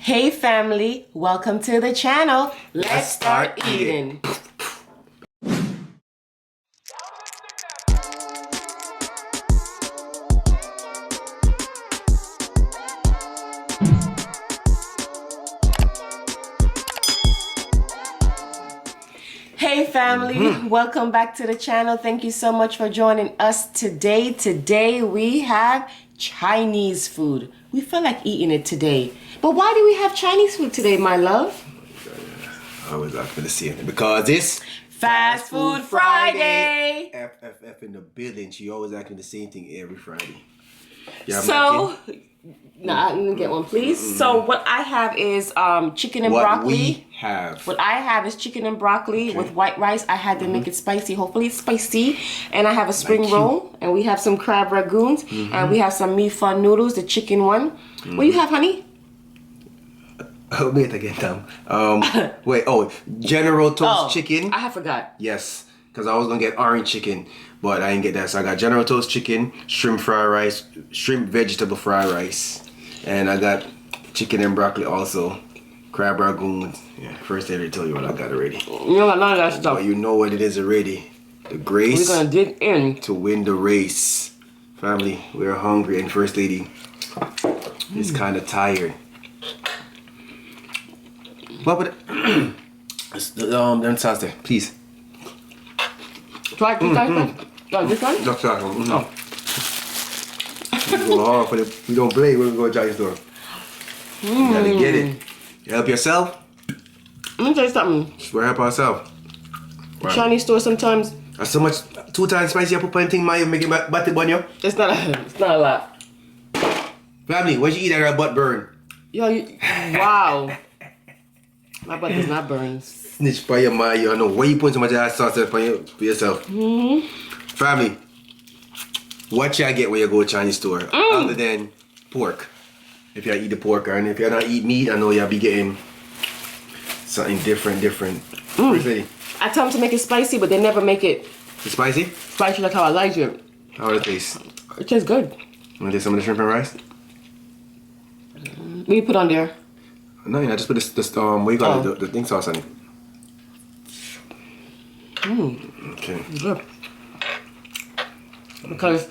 Hey family, welcome to the channel. Let's start eating. Hey family, welcome back to the channel. Thank you so much for joining us today. Today we have Chinese food. We feel like eating it today. But why do we have Chinese food today, my love? I was not gonna say it because it's Fast Food Friday. FFF in the building. She always acting the same thing every Friday. Yeah, so, I'm gonna get one, please. So what I have is chicken and broccoli. What I have is chicken and broccoli with white rice. I had to make it spicy. Hopefully it's spicy. And I have a spring roll. And we have some crab ragoons. And we have some mee fun noodles, the chicken one. What do you have, honey? Oh, wait again, Tom. Wait, General Toast chicken. I forgot. Yes, because I was gonna get orange chicken, but I didn't get that. So I got General Toast chicken, shrimp fried rice, shrimp vegetable fried rice, and I got chicken and broccoli also. Crab ragoons. Yeah, first I didn't tell you what I got already. You don't got none of that stuff. But you know what it is already. The grace. We're gonna dig in to win the race. Family, we're hungry, and First Lady is kind of tired. What would them sauce there, please. Try this one? This one? Just that one. We go hard for we don't play when we go to Chinese store. You gotta get it. You help yourself. Let me tell you something. We're help ourselves. Right. Chinese store sometimes. That's so much 2 times spicy. I put anything my make it batty bun yo. It's not a lot. Family, when you eat that butt burn. Yo, wow. My butt does not burn. Snitch by your mind, you know. Why you put so much ass sauce for yourself? Family, what y'all get when you go to Chinese store other than pork? If y'all eat the pork, and if y'all not eat meat, I know y'all be getting something different. I tell them to make it spicy, but they never make it. It's spicy? Spicy like how I like it. How does it taste? It tastes good. Want to taste some of the shrimp and rice? What do you put on there? No, just put this what you call it, the thing sauce on it. Okay. Good. Because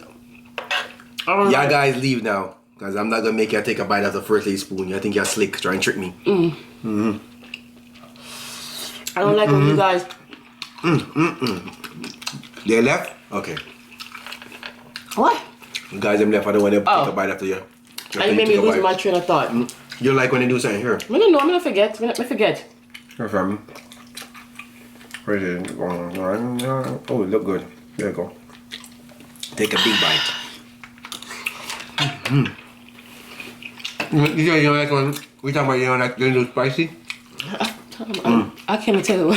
y'all guys leave now, because I'm not gonna make y'all take a bite out of the First Lady spoon. Y'all think y'all slick, try and trick me. I don't like when you guys. They left? Okay. What? You guys them left. I don't want them to take a bite after you. And you made me lose my train of thought. You like when they do something here? I don't know. I'm gonna forget. Let me forget. Here from. Where is it? Oh, it look good. There you go. Take a big bite. You don't like when we talking about you don't like they do spicy? I can't even tell you.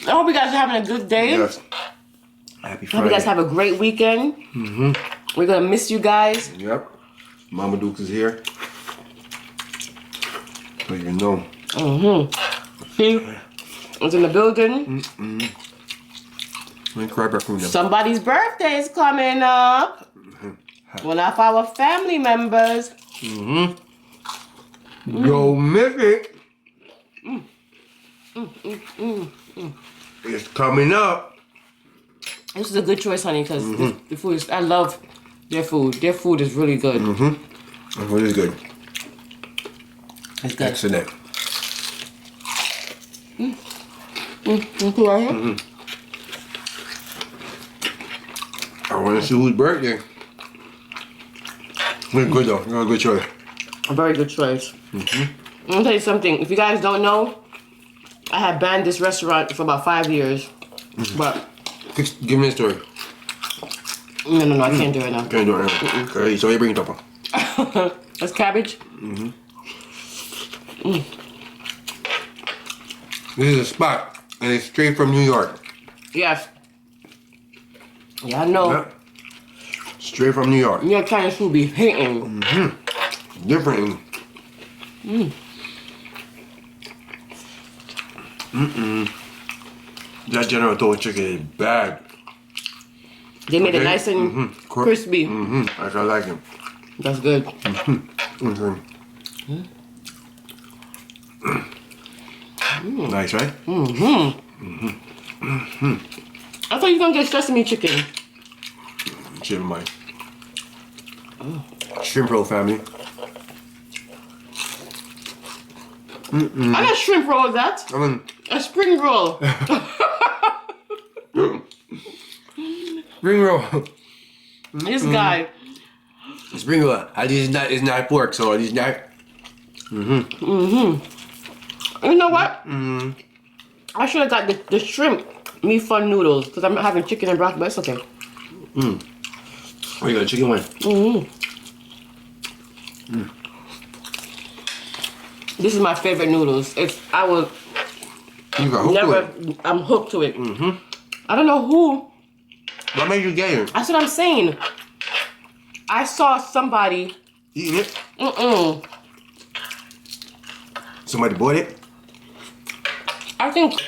I hope you guys are having a good day. Yes. Happy Friday. I hope you guys have a great weekend. We're gonna miss you guys. Yep. Mama Dukes is here. So you know. See, it's in the building. Somebody's birthday is coming up. One of our family members. Yo, miss it. It's coming up. This is a good choice, honey, because the food is. I love their food. Their food is really good. The food is good. It's good. Excellent. I want to see whose birthday. It's good though. You're a good choice. A very good choice. I'm gonna tell you something. If you guys don't know, I have banned this restaurant for about 5 years. But give me a story. No, I can't do it now. Can't do it now. Okay, so you bring it up. That's cabbage. This is a spot, and it's straight from New York. Yes. Yeah, I know. Yep. Straight from New York. New York Chinese food be hitting. Different. That General Toast chicken is bad. They made it nice and crispy. That's what I like it. That's good. Nice, right? I thought you were gonna get sesame chicken. Never mind. Shrimp roll, family. I got shrimp roll with that. I mean, a spring roll. Spring roll. This guy. Spring roll. It's not pork, so it's not. You know what? I should have got the shrimp meat fun noodles because I'm not having chicken and broccoli, but it's okay. Oh, you got a chicken one? This is my favorite noodles. I will never. I'm hooked to it. I don't know who. What made you get it? That's what I'm saying. I saw somebody eating it. Somebody bought it. I think.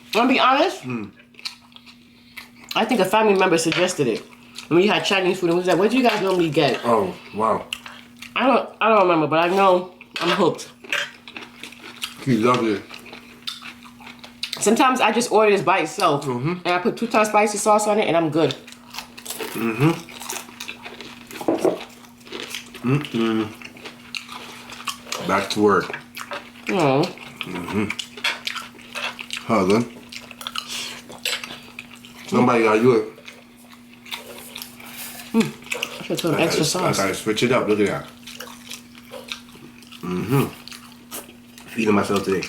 I'm gonna be honest. I think a family member suggested it. When you had Chinese food and was like, what do you guys normally get? Oh, wow. I don't remember, but I know I'm hooked. He loves it. Sometimes I just order this by itself. And I put 2 times spicy sauce on it and I'm good. Back to work. Oh. Hold on. Somebody gotta do it. I should put some extra sauce. I gotta switch it up. Look at that. Feeding myself today.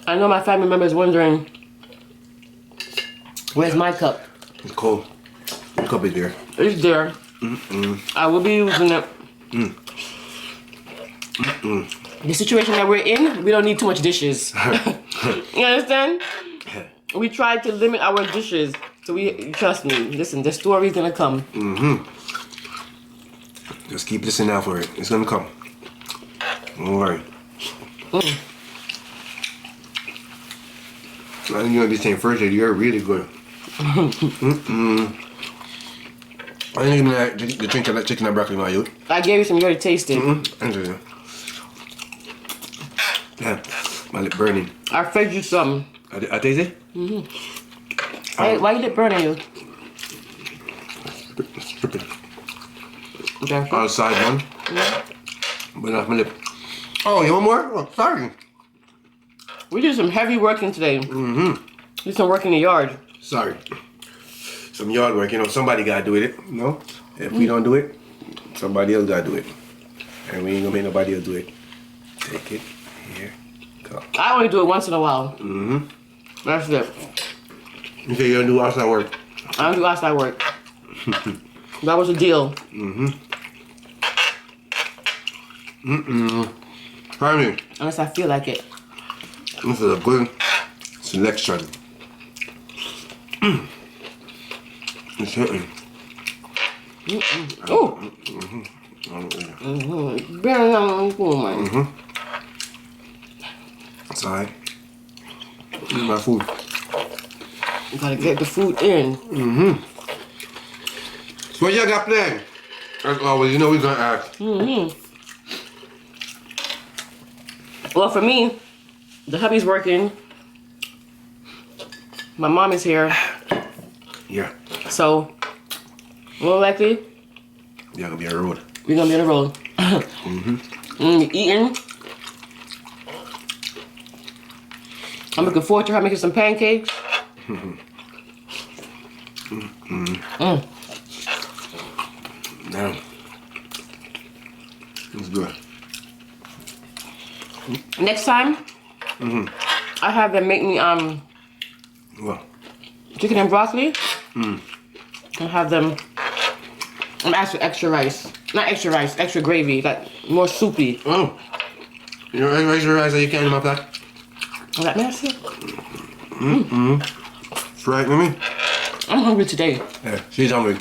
I know my family members wondering, where's my cup? It's cold. The cup is there. It's there. I will be using it. The situation that we're in, we don't need too much dishes. You understand? We tried to limit our dishes. So trust me, listen, the story's gonna come. Just keep listening out for it. It's gonna come. Don't worry. I think you're gonna be saying first that you're really good. I think you're gonna drink that chicken and broccoli, my youth. I gave you some, you already tasted. Yeah, my lip burning. I fed you some. I taste it? Why you lip burning you? Strip it. Okay. Outside one. But off my lip. Oh, you want more? Oh, sorry. We did some heavy working today. Did some work in the yard. Sorry. Some yard work, you know, somebody gotta do it, you know? If we don't do it, somebody else gotta do it. And we ain't gonna make nobody else do it. Take it. Here. Go. I only do it once in a while. That's it. You say you're gonna do outside work? I don't do outside work. That was a deal. Try me. Unless I feel like it. This is a good selection. It's hitting. Ooh. Sorry. Eat my food. You gotta get the food in. So what y'all got planned? As always, you know we're gonna ask. Well, for me, the hubby's working. My mom is here. Yeah. So, more likely, Yeah, gonna be on the road. we're gonna be on the road. Eating. I'm looking forward to her making some pancakes. Damn. It's good. Next time, I have them make me Well. chicken and broccoli. And have them. I'm asking for extra rice, not extra rice, extra gravy, like more soupy. Oh. You know, extra rice that you can in my plate? Is that nasty? It's right with me. I'm hungry today. Yeah, she's hungry.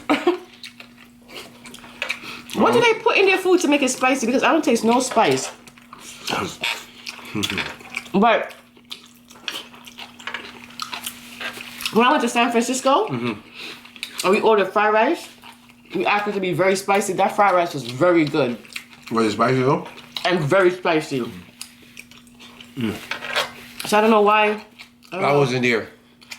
What do they put in their food to make it spicy? Because I don't taste no spice. But when I went to San Francisco, and we ordered fried rice, we asked it to be very spicy. That fried rice was very good. Was it spicy though? And very spicy. So I don't know why. I wasn't there.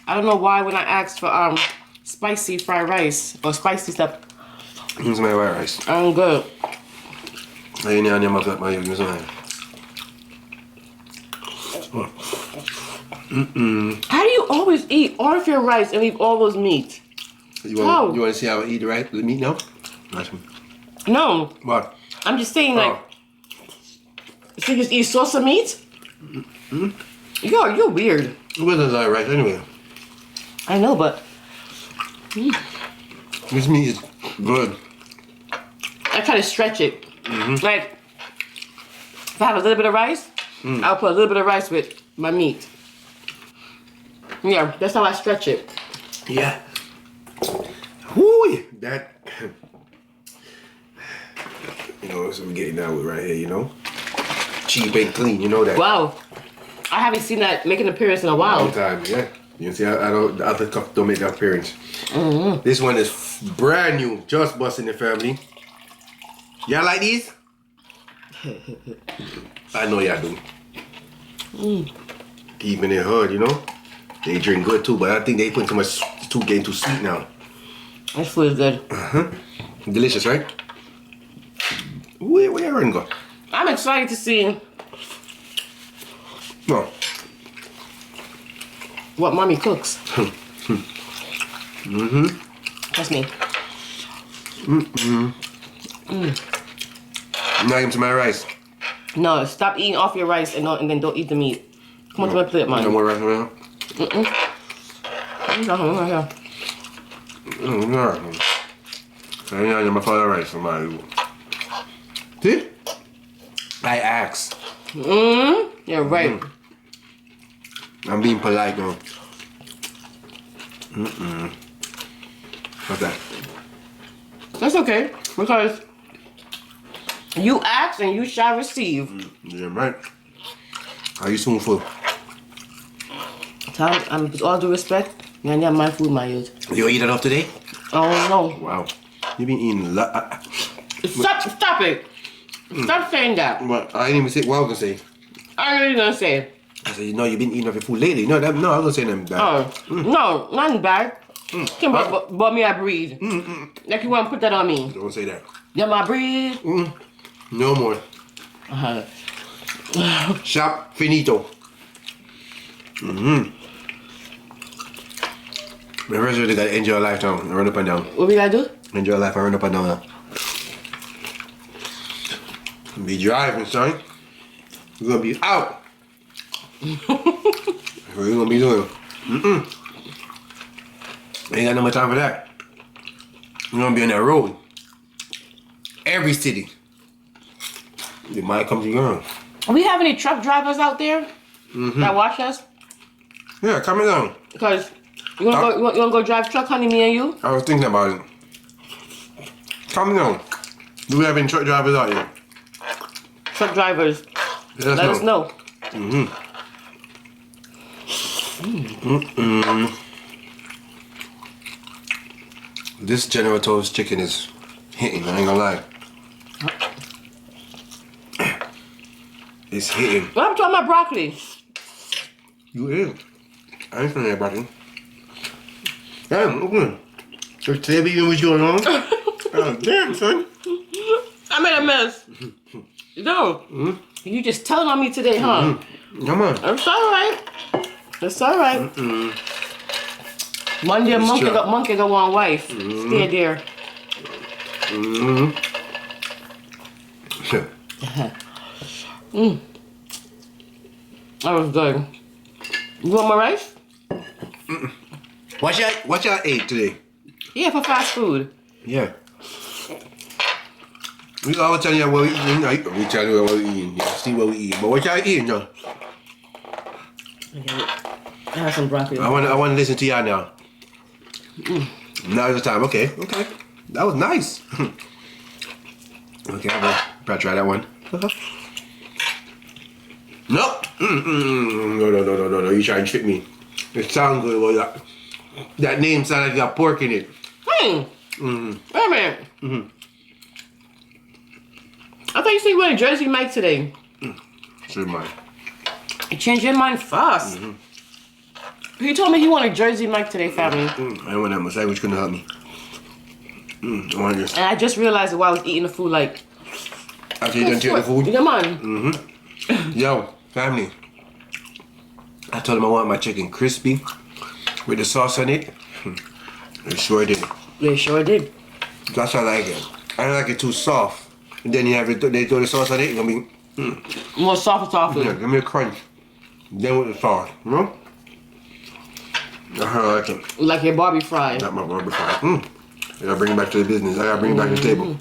I don't know why when I asked for spicy fried rice or spicy stuff. It's my white rice. I'm good. I ain't on my flat, my How do you always eat all of your rice and leave all those meat? You want to see how I eat the meat now? No. What? I'm just saying, like, so you just eat sauce of meat? You're weird. It wasn't like rice anyway. I know, but this meat is good. I try to stretch it. Like, if I have a little bit of rice, I'll put a little bit of rice with my meat. Yeah, that's how I stretch it. Yeah. Whoo, that. You know, that's what we're getting down with right here, you know? Cheap and clean, you know that. Wow. I haven't seen that make an appearance in a while. Long time, yeah. You see, I don't, the other cups don't make an appearance. This one is brand new, just busting the family. Y'all like these? I know y'all do. Even in hood, you know? They drink good too, but I think they put too much, getting too sweet now. This food is good. Delicious, right? Where you run go? I'm excited to see what mommy cooks. Trust me. Now give me some my rice. No, stop eating off your rice and then don't eat the meat. Come on to my plate, man. No more rice around? I ain't my father rice for my. See? I asked. You're right. I'm being polite now. What's that? That's okay, because you ask and you shall receive. Yeah, right. Are you soon full? With all due respect, you have my food, my youth. You eat enough today? Oh no. Wow. You've been eating a lot. Stop it. Stop saying that. But I didn't even say what I was gonna say. I ain't gonna say it. I said, you know, you've been eating off your food lately. No, I was gonna say nothing bad. No, nothing bad. But me, I breathe. Like you want to put that on me. Don't say that. Yeah, my breathe. No more. Shop finito. The rest of it, gotta enjoy life now. Run up and down. What we gotta do? Enjoy life and run up and down now. Be driving, son. We're gonna be out. What you gonna be doing? Ain't got no more time for that. We're gonna be on that road. Every city. You might come to your own. We have any truck drivers out there that watch us? Yeah, coming down. Because you wanna go drive truck, honey, me and you? I was thinking about it. Coming down. Do we have any truck drivers out here? Truck drivers. Let us know. This General Tso's chicken is hitting, I ain't gonna lie. It's hitting. Well, I'm talking about broccoli. You is. I ain't feeling that broccoli. Damn, open. There's Tabby even what's going on? Oh, damn, son. I made a mess. No. You just telling on me today, huh? Come on. It's alright. It's alright. One day monkey got one wife. Stay there. That was good. You want my rice? What y'all ate today? Yeah, for fast food. Yeah. We always tell you what we eating. We tell you what we eating. Yeah, see what we eating. But what y'all eating, John? I have some broccoli. I want to listen to y'all now. Now's the time. Okay. That was nice. Okay, I'll try that one. Nope. No. You trying to trick me. It sounds good. Well, that name sounds like you got pork in it. Wait a minute. I thought you said you wanted Jersey Mike today. Shrimp Mike. You changed your mind fast. He told me he wanted Jersey Mike today, family. I don't want that much. Which couldn't help me. I want this. And I just realized it while I was eating the food, like. After you done taking the food? Yeah, man. Yo, family. I told him I want my chicken crispy with the sauce on it. They sure did. They sure did. That's how I like it. I don't like it too soft. And then you have it, they throw the sauce on it. It's gonna be More soft. yeah, give me a crunch. Then with the sauce, you know? That's how I like it. Like your Barbie fry. Not my barber fry. I gotta bring it back to the business. I gotta bring it back to the table.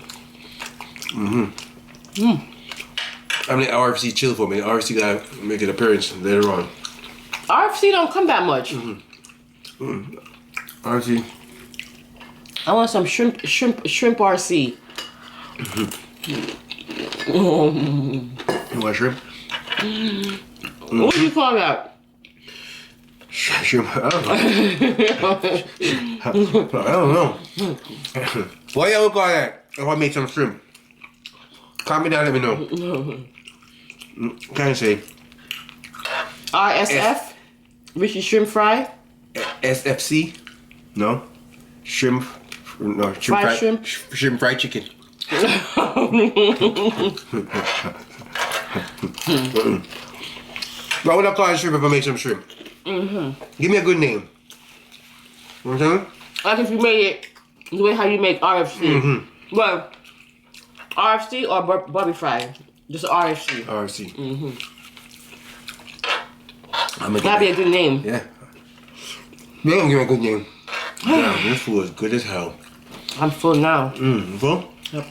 I'm letting RFC chill for me. RFC gotta make an appearance later on. RFC don't come that much. RFC. I want some shrimp RC. You want shrimp? What do you call that? Shrimp. I don't know. What y'all call that? I want to make some shrimp. Comment down, let me know. Can't say. RSF? Richie Shrimp Fry? SFC? No. Shrimp. No. Fried shrimp? Shrimp fried chicken. Why would I call it shrimp if I make some shrimp? Give me a good name. You know what I'm saying? Like if you made it the way how you make RFC. Well, RFC or Barbie Fry? Just RFC. RFC. That'd be a good name. Yeah. They don't give me a good name. Damn, this food is good as hell. I'm full now. Full? Yep.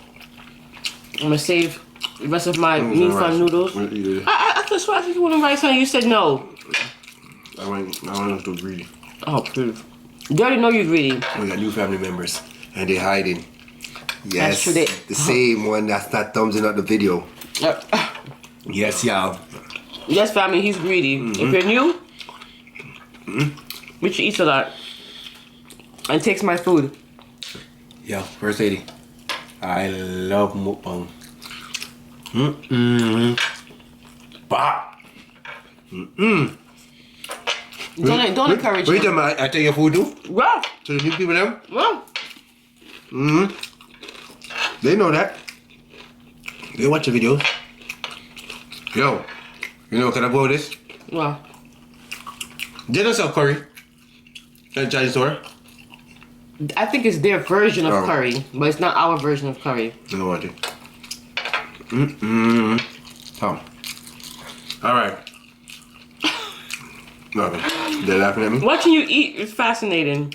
I'm gonna save the rest of my meat fun noodles. I could swear you wanted rice, honey. You said no. I want us to greedy. Oh, please. You already know you're greedy. We got new family members, and they're hiding. Yes, That's true, the same one that's not thumbsing up the video. Yes, y'all. Yes, family, he's greedy. If you're new, Richie eats a lot and takes my food. Yo, first lady, I love mukbang. Bah. Don't encourage Wait a him. minute, I take your food too? Well, To the new people them? well. They know that. They watch the videos. Yo, you know what can I go with this? Well. They don't sell curry at Chinese store. I think it's their version of Oh. curry, but it's not our version of curry. You know what I do? Tom. Alright. Nothing. They're laughing at me. Watching you eat is fascinating.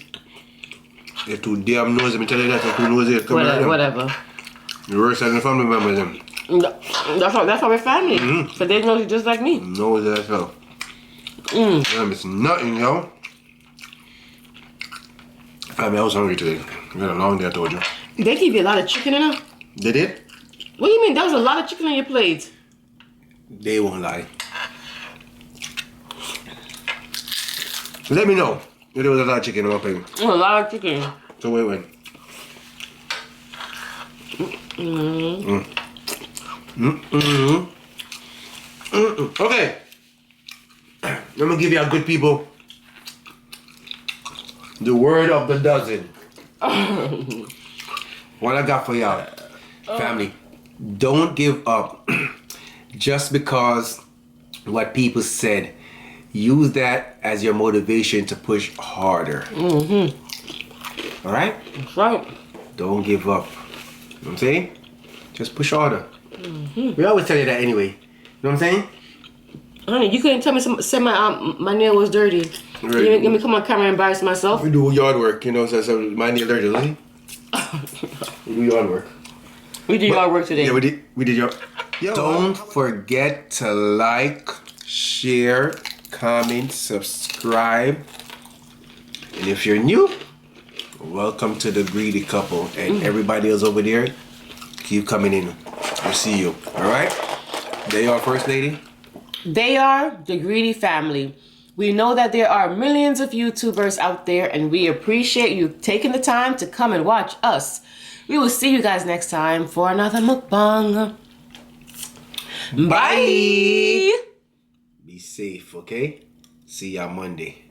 They're too damn nosy. Let me tell you that. They're too nosy. Come Whatever. The worst side of the family members, them. That's how we're family. So they know you just like me. Nosy as hell. Damn, it's nothing, yo. Family, I was hungry today. We had a long day, I told you. They give you a lot of chicken in there? They did? What do you mean? That was a lot of chicken on your plate. They won't lie. Let me know if there was a lot of chicken on my plate. A lot of chicken. So wait. Okay. Let me give y'all good people the word of the dozen. What I got for y'all, family, don't give up just because what people said. Use that as your motivation to push harder. All right? That's right. Don't give up. You know what I'm saying? Just push harder. We always tell you that anyway. You know what I'm saying? Honey, you couldn't tell me say my nail was dirty. Right. You let me come on camera and embarrass myself. We do yard work, you know, so my nail dirty, doesn't we do yard work. We did yard work today. Yeah, we did yard. Don't forget to like, share, comment, subscribe. And if you're new, welcome to the greedy couple. And everybody else over there, keep coming in. We'll see you. Alright? There you are, First Lady. They are the greedy family. We know that there are millions of YouTubers out there, and we appreciate you taking the time to come and watch us. We will see you guys next time for another mukbang. Bye. Be safe, okay? See y'all Monday.